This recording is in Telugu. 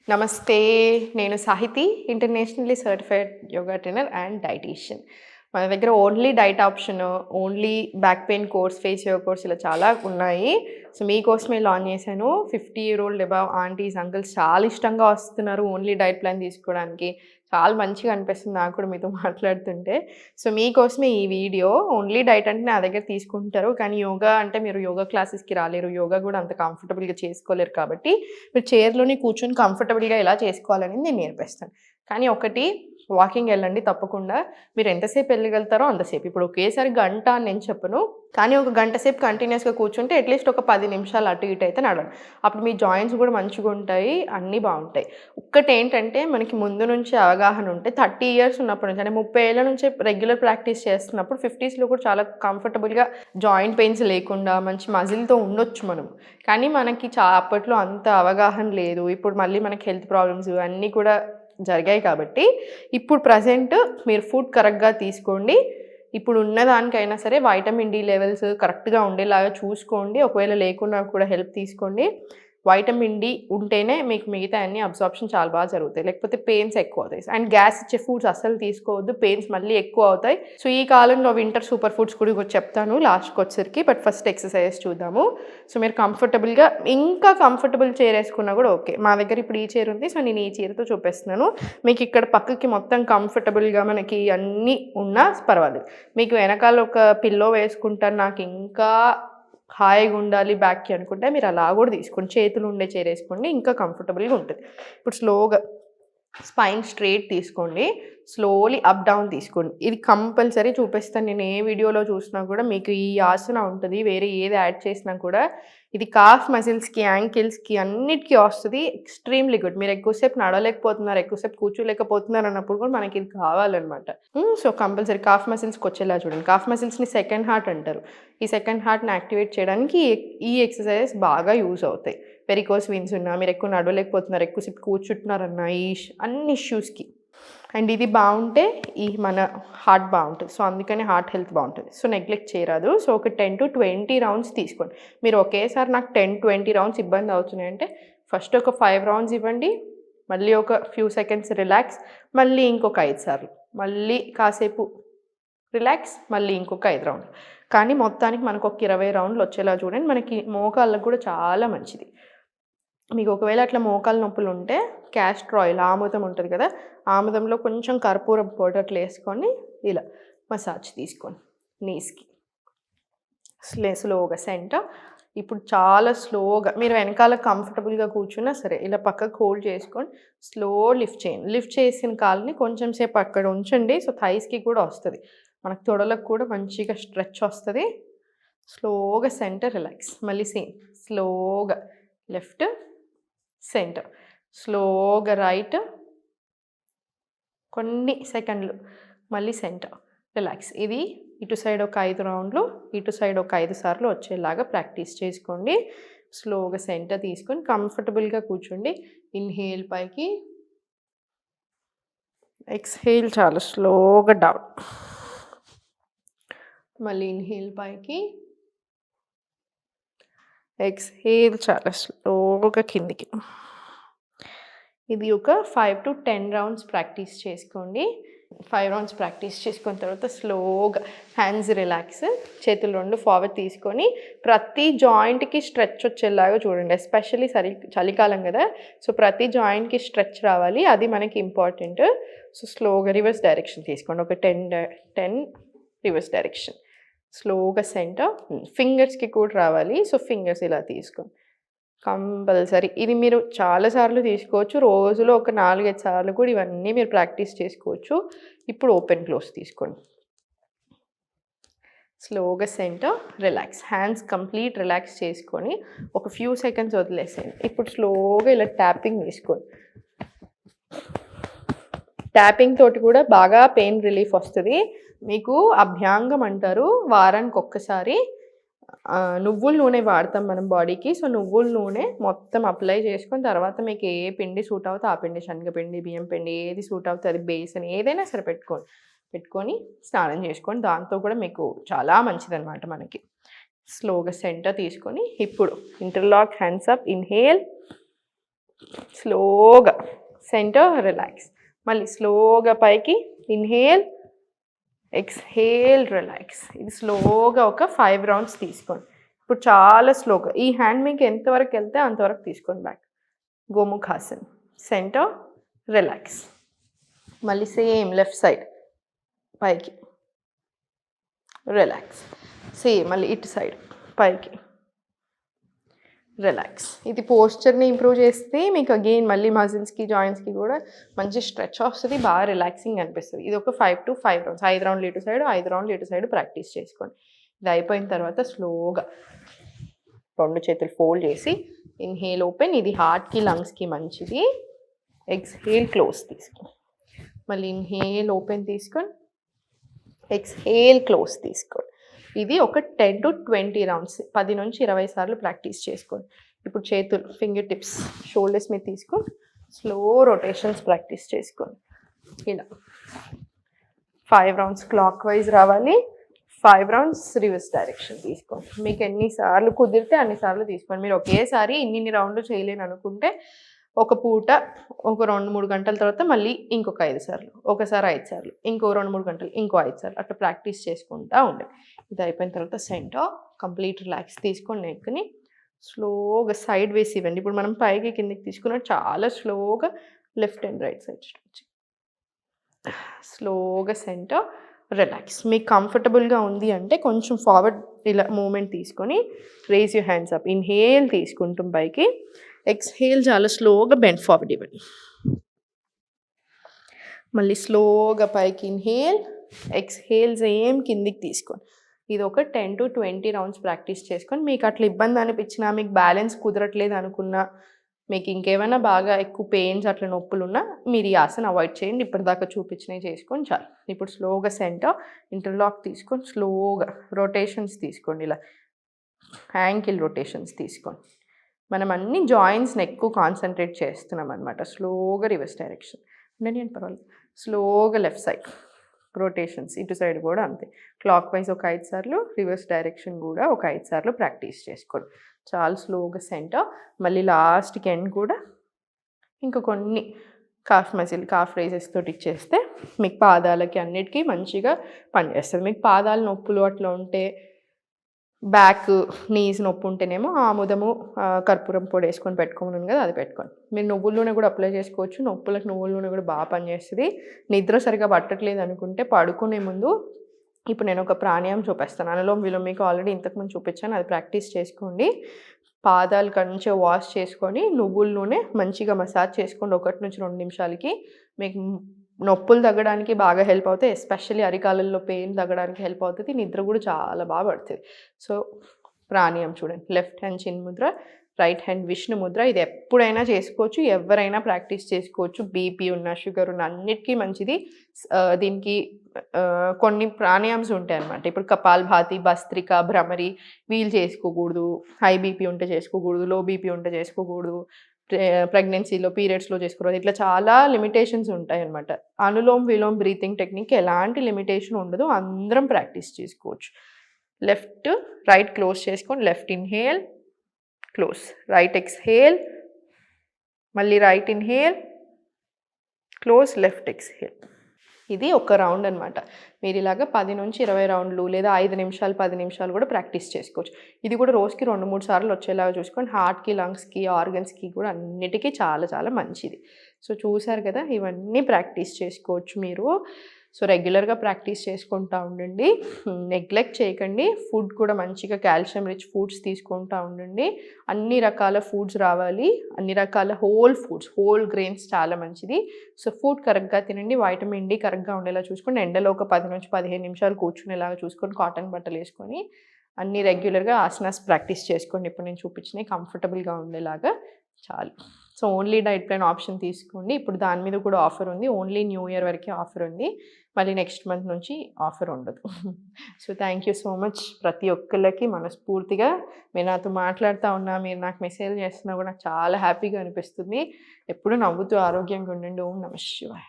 నమస్తే. నేను Sahithi, internationally certified yoga trainer and dietitian. మన దగ్గర only diet option, only back pain course, face yoga course ఇలా చాలా ఉన్నాయి. సో, మీకోసమే లాంచ్ చేశాను. 50 year old above aunties, uncles చాలా ఇష్టంగా వస్తున్నారు ఓన్లీ డైట్ ప్లాన్ తీసుకోవడానికి. చాలా మంచిగా అనిపిస్తుంది నాకు కూడా మీతో మాట్లాడుతుంటే. సో, మీకోసమే ఈ వీడియో. ఓన్లీ డైట్ అంటే నా దగ్గర తీసుకుంటారు. కానీ యోగా అంటే మీరు యోగా క్లాసెస్‌కి రాలేరు. యోగా కూడా అంత కంఫర్టబుల్‌గా చేసుకోలేరు కాబట్టి మీరు చైర్‌లోనే కూర్చొని కంఫర్టబుల్‌గా ఎలా చేసుకోవాలనేది నేను నేర్పిస్తాను. కానీ ఒకటి వాకింగ్ ఎళ్ళండి తప్పకుండా. మీరు ఎంతసేపు ఎళ్ళగలుగుతారో అంతసేపు. ఇప్పుడు ఒకేసారి గంట అని నేను చెప్పను. కానీ ఒక గంట సేపు కంటిన్యూయస్‌గా కూర్చుంటే అట్‌లీస్ట్ ఒక 10 నిమిషాలు అటు ఇటు అయితే నడవండి. అప్పుడు మీ జాయింట్స్ కూడా మంచిగుంటాయి. అన్నీ బావుంటాయి. ఒక్కటేంటంటే మనకి ముందు నుంచి అవగాహన ఉంటే 30 ఇయర్స్ ఉన్నప్పటి నుంచి అంటే 30 ఏళ్ల నుంచే రెగ్యులర్ ప్రాక్టీస్ చేస్తున్నప్పుడు 50స్‌లో కూడా చాలా కంఫర్టబుల్‌గా జాయింట్ పెయిన్స్ లేకుండా మంచి మజిల్‌తో ఉండొచ్చు మనం. కానీ మనకి అప్పట్లో అంత అవగాహన లేదు. ఇప్పుడు మళ్ళీ మనకి హెల్త్ ప్రాబ్లమ్స్ అన్నీ కూడా జరిగాయి కాబట్టి ఇప్పుడు ప్రెజెంట్ మీరు ఫుడ్ కరెక్ట్‌గా తీసుకోండి. ఇప్పుడు ఉన్నదానికైనా సరే వైటమిన్ డి లెవెల్స్ కరెక్ట్‌గా ఉండేలాగా చూసుకోండి. ఒకవేళ లేకున్నా కూడా హెల్ప్ తీసుకోండి. వైటమిన్ డి ఉంటేనే మీకు మిగతా అన్ని అబ్సార్ప్షన్ చాలా బాగా జరుగుతాయి. లేకపోతే పెయిన్స్ ఎక్కువవుతాయి. అండ్ గ్యాస్ ఇచ్చే ఫుడ్స్ అస్సలు తీసుకోవద్దు. పెయిన్స్ మళ్ళీ ఎక్కువ అవుతాయి. సో, ఈ కాలంలో వింటర్ సూపర్ ఫుడ్స్ కూడా చెప్తాను లాస్ట్‌కొచ్చేసరికి. బట్ ఫస్ట్ ఎక్సర్‌సైజెస్ చూద్దాము. సో, మీరు కంఫర్టబుల్‌గా ఇంకా కంఫర్టబుల్ చైర్ ఏసుకున్నా కూడా ఓకే. మా దగ్గర ఇప్పుడు ఈ చైర్ ఉంది. సో, నేను ఈ చైర్‌తో చూపిస్తున్నాను. మీకు ఇక్కడ పక్కకి మొత్తం కంఫర్టబుల్‌గా మనకి అన్నీ ఉన్నా పర్వాలేదు. మీకు వెనకాల ఒక పిల్లో వేసుకుంటాను నాకు ఇంకా హాయిగా ఉండాలి బ్యాక్‌కి అనుకుంటే మీరు అలా కూడా తీసుకోండి. చేతులు ఉండే చైర్ ఏసుకోండి. ఇంకా కంఫర్టబుల్‌గా ఉంటది. ఇప్పుడు స్లోగా స్పైన్ స్ట్రెయిట్ తీసుకోండి. స్లోలీ అప్ డౌన్ తీసుకోండి. ఇది కంపల్సరీ చూపిస్తాను. నేను ఏ వీడియోలో చూసినా కూడా మీకు ఈ ఆసన ఉంటది. వేరే ఏది యాడ్ చేసినా కూడా ఇది కాఫ్ మజిల్స్‌కి, యాంకిల్స్‌కి అన్నిటికి వస్తది. Extremely good. మీరు ఎక్కువసేపు నడవలేకపోతున్నారు, ఎక్కువసేపు కూర్చోలేకపోతున్నారు అన్నప్పుడు కూడా మనకి ఇది కావాలన్నమాట. సో, కంపల్సరీ కాఫ్ మజిల్స్‌కొచ్చేలా చూడండి. కాఫ్ మజిల్స్‌ని సెకండ్ హార్ట్ అంటారు. ఈ సెకండ్ హార్ట్‌ని యాక్టివేట్ చేయడానికి ఈ ఎక్సర్‌సైజెస్ బాగా యూజ్ అవుతాయి. వెరికోస్ వెయిన్స్ ఉన్నా, మీరు ఎక్కువ నడవలేకపోతున్నారు, ఎక్కువసేపు కూర్చుంటున్నారన్న అన్ని ఇష్యూస్‌కి. అండ్ ఇది బావుంటే మన హార్ట్ బావుంటది. సో, అందుకని హార్ట్ హెల్త్ బావుంటది. సో, నెగ్లెక్ట్ చేయరాదు. సో, ఒక 10-20 రౌండ్స్ తీసుకోండి. మీరు ఒకేసారి నాకు 10-20 రౌండ్స్ ఇబ్బంది అవుతున్నాయంటే ఫస్ట్ ఒక 5 రౌండ్స్ ఇవ్వండి. మళ్ళీ ఒక ఫ్యూ సెకండ్స్ రిలాక్స్. మళ్ళీ ఇంకొక 5 సార్లు. మళ్ళీ కాసేపు రిలాక్స్. మళ్ళీ ఇంకొక 5 రౌండ్లు. కానీ మొత్తానికి మనకు ఒక 20 రౌండ్లు వచ్చేలా చూడండి. మనకి మోకాళ్ళకి కూడా చాలా మంచిది. మీకు ఒకవేళ అట్లా మోకాలు నొప్పులుంటే క్యాస్టర్ ఆయిల్ ఆముదం ఉంటది కదా! ఆముదంలో కొంచెం కర్పూరం పౌడర్ అట్లా ఏసుకొని ఇలా మసాజ్ తీసుకోండి నీస్‌కి. స్లోగా సెంటర్. ఇప్పుడు చాలా స్లోగా మీరు వెనకాల కంఫర్టబుల్‌గా కూర్చున్నా సరే ఇలా పక్కకు హోల్డ్ చేసుకొని స్లో లిఫ్ట్ చేయండి. లిఫ్ట్ చేసిన కాలుని కొంచెం సేపు అక్కడ ఉంచండి. సో, థైస్‌కి కూడా వస్తది. మనకు తొడలకు కూడా మంచిగా స్ట్రెచ్ వస్తది. స్లోగా సెంటర్ రిలాక్స్. మళ్ళీ సేమ్ స్లోగా లెఫ్ట్, సెంటర్. స్లోగా రైట్. కొన్ని సెకండ్లు. మళ్ళీ సెంటర్. రిలాక్స్. ఇది ఇటు సైడ్ ఒక 5 రౌండ్లు, ఇటు సైడ్ ఒక 5 సార్లు వచ్చేలాగా ప్రాక్టీస్ చేసుకోండి. స్లోగా సెంటర్ తీసుకొని కంఫర్టబుల్‌గా కూర్చోండి. ఇన్‌హేల్ పైకి. ఎక్స్‌హేల్ చాలా స్లోగా డౌన్. మళ్ళీ ఇన్‌హేల్ పైకి. ఎక్స్‌హేల్ చాలా స్లోగా కిందికి. ఇది ఒక 5-10 రౌండ్స్ ప్రాక్టీస్ చేసుకోండి. 5 రౌండ్స్ ప్రాక్టీస్ చేసుకున్న తర్వాత స్లోగా హ్యాండ్స్ రిలాక్స్. చేతులు 2 ఫార్వర్డ్ తీసుకొని ప్రతి జాయింట్‌కి స్ట్రెచ్ వచ్చేలాగా చూడండి. ఎస్పెషల్లీ చలికాలం కదా! సో, ప్రతి జాయింట్‌కి స్ట్రెచ్ రావాలి. అది మనకి ఇంపార్టెంట్. సో, స్లోగా రివర్స్ డైరెక్షన్ తీసుకోండి. ఒక 10 రివర్స్ డైరెక్షన్. స్లోగా సెంటర్. ఫింగర్స్‌కి కూడా రావాలి. సో, ఫింగర్స్ ఇలా తీసుకోండి. కంపల్సరీ. ఇది మీరు చాలా సార్లు తీసుకోవచ్చు. రోజులో ఒక 4, 5 సార్లు కూడా ఇవన్నీ మీరు ప్రాక్టీస్ చేసుకోవచ్చు. ఇప్పుడు ఓపెన్ క్లోజ్ తీసుకోండి. స్లోగా centre, relax. Hands complete relax చేసుకొని ఒక ఫ్యూ సెకండ్స్ వదిలేసేయండి. ఇప్పుడు స్లోగా ఇలా ట్యాపింగ్ తీసుకోండి. ట్యాపింగ్ తోటి కూడా బాగా పెయిన్ రిలీఫ్ వస్తది. మీకు అభ్యాంగం అంటారు. వారానికి ఒక్కసారి నువ్వుల నూనె వాడతాం మనం బాడీకి. సో, నువ్వుల నూనె మొత్తం అప్లై చేసుకొని తర్వాత మీకు ఏ పిండి సూట్ అవుతే ఆ పిండి శనగపిండి, బియ్యం పిండి ఏది సూట్ అవుతే అది బేసన్ ఏదైనా సరే పెట్టుకొని స్నానం చేసుకోండి. దాంతో కూడా మీకు చాలా మంచిదనమాట మనకి. స్లోగా సెంటర్ తీసుకొని ఇప్పుడు ఇంటర్లాక్ హ్యాండ్స్ అప్. ఇన్‌హేల్. స్లోగా సెంటర్, రిలాక్స్. మళ్ళీ స్లోగా పైకి, ఇన్హేల్, ఎక్స్హేల్, రిలాక్స్. ఇది స్లోగా ఒక 5 రౌండ్స్ తీసుకోండి. ఇప్పుడు చాలా స్లోగా ఈ హ్యాండ్ మీకు ఎంతవరకు వెళ్తే అంతవరకు తీసుకోండి బ్యాక్. Gomukhasan, centre, relax. మళ్ళీ సేమ్ లెఫ్ట్ సైడ్ పైకి, రిలాక్స్. సేమ్ మళ్ళీ ఇటు సైడ్ పైకి, రిలాక్స్. ఇది పోస్చర్ని ఇంప్రూవ్ చేస్తే మీకు అగైన్ మళ్ళీ మజిల్స్కి జాయింట్స్కి కూడా మంచి స్ట్రెచ్ వస్తుంది, బాగా రిలాక్సింగ్ అనిపిస్తుంది. ఇది ఒక 5 to 5 రౌండ్స్, 5 రౌండ్లు ఇటు సైడ్, 5 రౌండ్లు ఇటు సైడ్ ప్రాక్టీస్ చేసుకోండి. ఇది అయిపోయిన తర్వాత స్లోగా 2 చేతులు ఫోల్డ్ చేసి ఇన్హేల్ ఓపెన్. ఇది హార్ట్కి లంగ్స్కి మంచిది. ఎక్స్హేల్ క్లోజ్ తీసుకోండి. మళ్ళీ ఇన్హేల్ ఓపెన్ తీసుకొని, ఎక్స్హేల్ క్లోజ్ తీసుకోండి. ఇది ఒక 10 to 20 రౌండ్స్, 10 నుంచి 20 సార్లు ప్రాక్టీస్ చేసుకోండి. ఇప్పుడు చేతులు ఫింగర్ టిప్స్ షోల్డర్స్ మీద తీసుకొని స్లో రొటేషన్స్ ప్రాక్టీస్ చేసుకోండి. ఇలా 5 రౌండ్స్ క్లాక్ వైజ్ రావాలి, 5 రౌండ్స్ రివర్స్ డైరెక్షన్ తీసుకోండి. మీకు ఎన్నిసార్లు కుదిరితే అన్నిసార్లు తీసుకోండి. మీరు ఒకేసారి ఇన్ని రౌండ్లు చేయలేని అనుకుంటే ఒక పూట ఒక 2-3 గంటల తర్వాత మళ్ళీ ఇంకొక 5 సార్లు, ఒకసారి 5 సార్లు, ఇంకో 2-3 గంటలు ఇంకో 5 సార్లు అట్లా ప్రాక్టీస్ చేసుకుంటూ ఉండండి. ఇది అయిపోయిన తర్వాత సెంటర్ కంప్లీట్ రిలాక్స్ తీసుకొని నెక్ని స్లోగా సైడ్ వేసి ఇవ్వండి. ఇప్పుడు మనం పైకి కిందకి తీసుకున్నట్టు చాలా స్లోగా left and right side stretch. స్లోగా సెంటర్, రిలాక్స్. మీకు కంఫర్టబుల్గా ఉంది అంటే కొంచెం ఫార్వర్డ్ ఇలా మూమెంట్ తీసుకొని raise your hands up. Inhale తీసుకుంటాం పైకి, ఎక్స్హేల్ చాలా స్లోగా బెండ్ ఫార్వర్డ్ ఇవ్వండి. మళ్ళీ స్లోగా పైకి ఇన్హేల్, ఎక్స్హేల్ సేమ్ కిందికి తీసుకోండి. ఇది ఒక 10 to 20 రౌండ్స్ ప్రాక్టీస్ చేసుకొని మీకు అట్లా ఇబ్బంది అనిపించినా, మీకు బ్యాలెన్స్ కుదరట్లేదు అనుకున్నా, మీకు ఇంకేమైనా బాగా ఎక్కువ పెయిన్స్ అట్లా నొప్పులు ఉన్నా మీరు ఈ ఆసన అవాయిడ్ చేయండి. ఇప్పటిదాకా చూపించినవి చేసుకొని చాలు. ఇప్పుడు స్లోగా సెంటర్ ఇంటర్లాక్ తీసుకొని స్లోగా రొటేషన్స్ తీసుకోండి. ఇలా యాంకిల్ రొటేషన్స్ తీసుకోండి. మనం అన్ని జాయింట్స్ని ఎక్కువ కాన్సన్ట్రేట్ చేస్తున్నాం అనమాట. స్లోగా రివర్స్ డైరెక్షన్ నేను పర్వాలేదు. స్లోగా లెఫ్ట్ సైడ్ రొటేషన్స్, ఇటు సైడ్ కూడా అంతే. క్లాక్ వైజ్ ఒక 5 సార్లు, రివర్స్ డైరెక్షన్ కూడా ఒక 5 సార్లు ప్రాక్టీస్ చేసుకోండి. చాలా స్లోగా సెంటర్. మళ్ళీ లాస్ట్కి ఎండ్ కూడా ఇంకా కొన్ని కాఫ్ మజిల్, కాఫ్ రైజెస్ తోటి ఇచ్చేస్తే మీకు పాదాలకి అన్నిటికీ మంచిగా పనిచేస్తుంది. మీకు పాదాల నొప్పులు అట్లా ఉంటే, బ్యాక్ నీస్ నొప్పి ఉంటేనేమో ఆముదము కర్పూరం పొడి వేసుకొని పెట్టుకోమన్నాను కదా, అది పెట్టుకోండి. మీరు నువ్వుల నూనె కూడా అప్లై చేసుకోవచ్చు. నొప్పులకు నువ్వుల నూనె కూడా బాగా పనిచేస్తుంది. నిద్ర సరిగా పట్టట్లేదు అనుకుంటే పడుకునే ముందు ఇప్పుడు నేను ఒక ప్రాణాయామం చూపిస్తాను. అనులోమ్ విలోమ్ మీకు ఆల్రెడీ ఇంతకుముందు చూపించాను, అది ప్రాక్టీస్ చేసుకోండి. పాదాలు మంచిగా వాష్ చేసుకొని నువ్వుల నూనె మంచిగా మసాజ్ చేసుకోండి 1 నుంచి 2 నిమిషాలకి. మీకు నొప్పులు తగ్గడానికి బాగా హెల్ప్ అవుతాయి. ఎస్పెషల్లీ అరికాలలో పెయిన్ తగ్గడానికి హెల్ప్ అవుతుంది. నిద్ర కూడా చాలా బాగా పడుతుంది. సో ప్రాణాయామం చూడండి. లెఫ్ట్ హ్యాండ్ చిన్ ముద్ర, రైట్ హ్యాండ్ విష్ణు ముద్ర. ఇది ఎప్పుడైనా చేసుకోవచ్చు, ఎవరైనా ప్రాక్టీస్ చేసుకోవచ్చు. బీపీ ఉన్న, షుగర్ ఉన్న అన్నిటికీ మంచిది. దీనికి కొన్ని ప్రాణాయామ్స్ ఉంటాయి అన్నమాట. ఇప్పుడు కపాల్భాతి, భస్త్రిక, భ్రమరి వీళ్ళు చేసుకోకూడదు. హై బీపీ ఉంటే చేసుకోకూడదు, లో బీపీ ఉంటే చేసుకోకూడదు, ప్రెగ్నెన్సీలో పీరియడ్స్లో చేసుకోకూడదు. ఇట్లా చాలా లిమిటేషన్స్ ఉంటాయి అన్నమాట. అనులోమ్ విలోమ్ బ్రీతింగ్ టెక్నిక్ ఎలాంటి లిమిటేషన్ ఉండదు, అందరం ప్రాక్టీస్ చేసుకోవచ్చు. లెఫ్ట్ రైట్ క్లోజ్ చేసుకొని left inhale, close, right exhale, మళ్ళీ right inhale, close, left exhale. ఇది ఒక రౌండ్ అనమాట. మీరు ఇలాగ 10 నుంచి 20 రౌండ్లు లేదా 5 నిమిషాలు 10 నిమిషాలు కూడా ప్రాక్టీస్ చేసుకోవచ్చు. ఇది కూడా రోజుకి 2-3 సార్లు వచ్చేలాగా చూసుకొని హార్ట్కి, లంగ్స్కి, ఆర్గన్స్కి కూడా అన్నిటికీ చాలా చాలా మంచిది. సో చూసారు కదా, ఇవన్నీ ప్రాక్టీస్ చేసుకోవచ్చు మీరు. సో రెగ్యులర్గా ప్రాక్టీస్ చేసుకుంటూ ఉండండి, నెగ్లెక్ట్ చేయకండి. ఫుడ్ కూడా మంచిగా కాల్షియం రిచ్ ఫుడ్స్ తీసుకుంటూ ఉండండి. అన్ని రకాల ఫుడ్స్ రావాలి, అన్ని రకాల హోల్ ఫుడ్స్, హోల్ గ్రెయిన్స్ చాలా మంచిది. సో ఫుడ్ కరెక్ట్గా తినండి, వైటమిన్ డి కరెక్ట్గా ఉండేలా చూసుకోండి. ఎండలో ఒక 10 నుంచి 15 నిమిషాలు కూర్చునేలాగా చూసుకొని కాటన్ బట్టలు వేసుకొని అన్ని రెగ్యులర్గా ఆసనాస్ ప్రాక్టీస్ చేసుకోండి. ఇప్పుడు నేను చూపించినవి కంఫర్టబుల్గా ఉండేలాగా చాలు. So only diet plan option తీసుకోండి. ఇప్పుడు దాని మీద కూడా ఆఫర్ ఉంది, ఓన్లీ న్యూ ఇయర్ వరకే ఆఫర్ ఉంది, మళ్ళీ నెక్స్ట్ మంత్ నుంచి ఆఫర్ ఉండదు. So thank you so much ప్రతి ఒక్కళ్ళకి మనస్ఫూర్తిగా. మీరు నాతో మాట్లాడుతూ ఉన్నా, మీరు నాకు మెసేజ్ చేస్తున్నా కూడా నాకు చాలా హ్యాపీగా అనిపిస్తుంది. ఎప్పుడు నవ్వుతూ ఆరోగ్యంగా ఉండండి. ఓం నమః శివాయ.